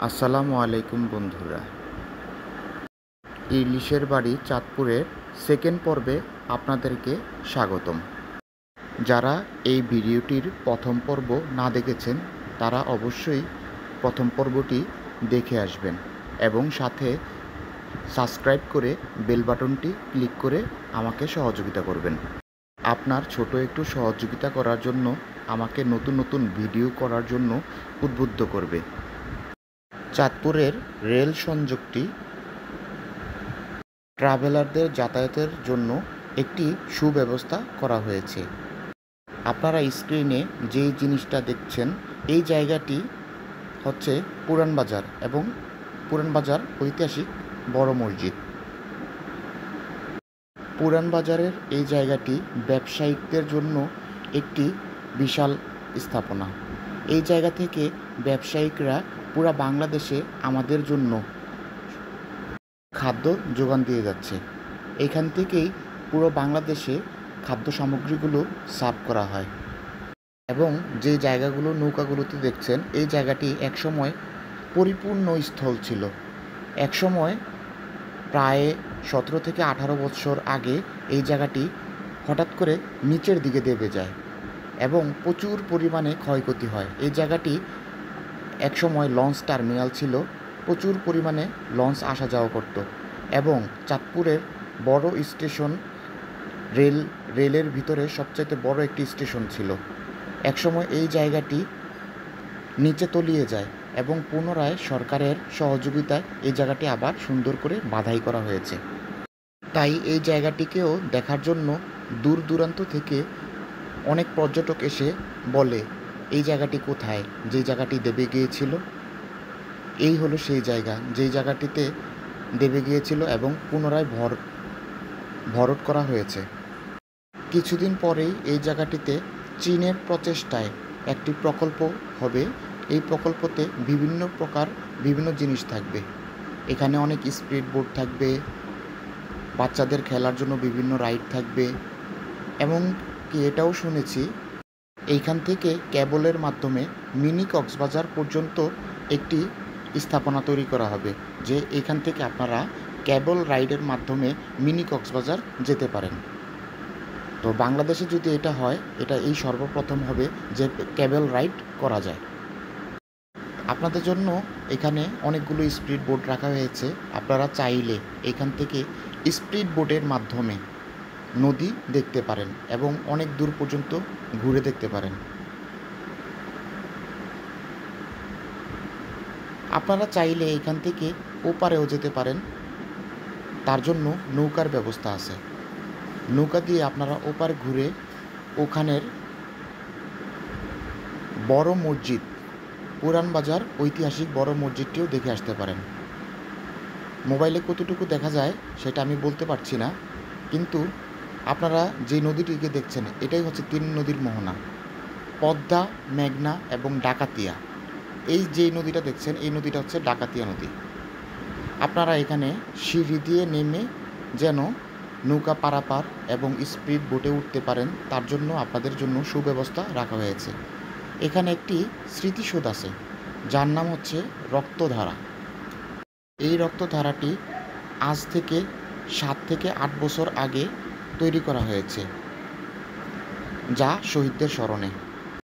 আসসালামু আলাইকুম বন্ধুরা। ইলিশের বাড়ি চাঁদপুরের সেকেন্ড পর্বে আপনাদেরকে স্বাগতম। যারা এই ভিডিওটির প্রথম পর্ব না দেখেছেন তারা অবশ্যই প্রথম পর্বটি দেখে আসবেন এবং সাথে সাবস্ক্রাইব করে বেল বাটনটি ক্লিক করে আমাকে সহযোগিতা করবেন। আপনার ছোট একটু সহযোগিতা করার জন্য আমাকে নতুন নতুন ভিডিও করার জন্য উদ্বুদ্ধ করবে। চাঁদপুরের রেল সংযোগটি ট্রাভেলারদের যাতায়াতের জন্য একটি সুব্যবস্থা করা হয়েছে। আপনারা স্ক্রিনে যে জিনিসটা দেখছেন এই জায়গাটি হচ্ছে পুরান বাজার এবং পুরান বাজার ঐতিহাসিক বড় মসজিদ। পুরান বাজারের এই জায়গাটি ব্যবসায়িকদের জন্য একটি বিশাল স্থাপনা। এই জায়গা থেকে ব্যবসায়িকরা পুরা বাংলাদেশে আমাদের জন্য খাদ্য যোগান দিয়ে যাচ্ছে। এখান থেকেই পুরো বাংলাদেশে খাদ্য সামগ্রীগুলো সার্ভ করা হয় এবং যে জায়গাগুলো নৌকাগুলোতে দেখছেন এই জায়গাটি একসময় পরিপূর্ণ স্থল ছিল। একসময় প্রায় 17 থেকে 18 বছর আগে এই জায়গাটি হঠাৎ করে নিচের দিকে দেবে যায় এবং প্রচুর পরিমাণে ক্ষয়ক্ষতি হয়। এই জায়গাটি একসময় লঞ্চ টার্মিনাল ছিল, প্রচুর পরিমাণে লঞ্চ আসা যাওয়া করত এবং চাঁদপুরের বড় স্টেশন রেলের ভিতরে সবচাইতে বড় একটি স্টেশন ছিল। একসময় এই জায়গাটি নিচে তলিয়ে যায় এবং পুনরায় সরকারের সহযোগিতায় এই জায়গাটি আবার সুন্দর করে বাঁধাই করা হয়েছে। তাই এই জায়গাটিকেও দেখার জন্য দূর দূরান্ত থেকে অনেক পর্যটক এসে বলে এই জায়গাটি কোথায়, যে জায়গাটি দেবে গিয়েছিল। এই হলো সেই জায়গা যেই জায়গাটিতে দেবে গিয়েছিল এবং পুনরায় ভরাট করা হয়েছে। কিছুদিন পরেই এই জায়গাটিতে চীনের প্রচেষ্টায় একটি প্রকল্প হবে। এই প্রকল্পতে বিভিন্ন জিনিস থাকবে। এখানে অনেক স্পিড বোট থাকবে, বাচ্চাদের খেলার জন্য বিভিন্ন রাইড থাকবে এবং কি এটাও শুনেছি এইখান থেকে ক্যাবলের মাধ্যমে মিনি কক্সবাজার পর্যন্ত একটি স্থাপনা তৈরি করা হবে, যে এখান থেকে আপনারা ক্যাবল রাইডের মাধ্যমে মিনি কক্সবাজার যেতে পারেন। তো বাংলাদেশে যদি এটা হয়, এটা এই সর্বপ্রথম হবে যে ক্যাবল রাইড করা যায়। আপনাদের জন্য এখানে অনেকগুলো স্পিড বোট রাখা হয়েছে। আপনারা চাইলে এখান থেকে স্পিড বোটের মাধ্যমে নদী দেখতে পারেন এবং অনেক দূর পর্যন্ত ঘুরে দেখতে পারেন। আপনারা চাইলে এখান থেকে ওপারেও যেতে পারেন, তার জন্য নৌকার ব্যবস্থা আছে। নৌকা দিয়ে আপনারা ওপার ঘুরে ওখানের বড় মসজিদ, পুরান বাজার ঐতিহাসিক বড় মসজিদটিও দেখে আসতে পারেন। মোবাইলে কতটুকু দেখা যায় সেটা আমি বলতে পারছি না, কিন্তু আপনারা যে নদীটিকে দেখছেন এটাই হচ্ছে 3 নদীর মোহনা, পদ্মা, মেঘনা এবং ডাকাতিয়া। এই যে নদীটা দেখছেন এই নদীটা হচ্ছে ডাকাতিয়া নদী। আপনারা এখানে সিঁড়ি দিয়ে নেমে যেন নৌকা পারাপার এবং স্পিড বোটে উঠতে পারেন তার জন্য আপনাদের জন্য সুব্যবস্থা রাখা হয়েছে। এখানে একটি স্মৃতিসৌধ আছে যার নাম হচ্ছে রক্তধারা। এই রক্তধারাটি আজ থেকে 7 থেকে 8 বছর আগে তৈরি করা হয়েছে, যা শহীদদের স্মরণে।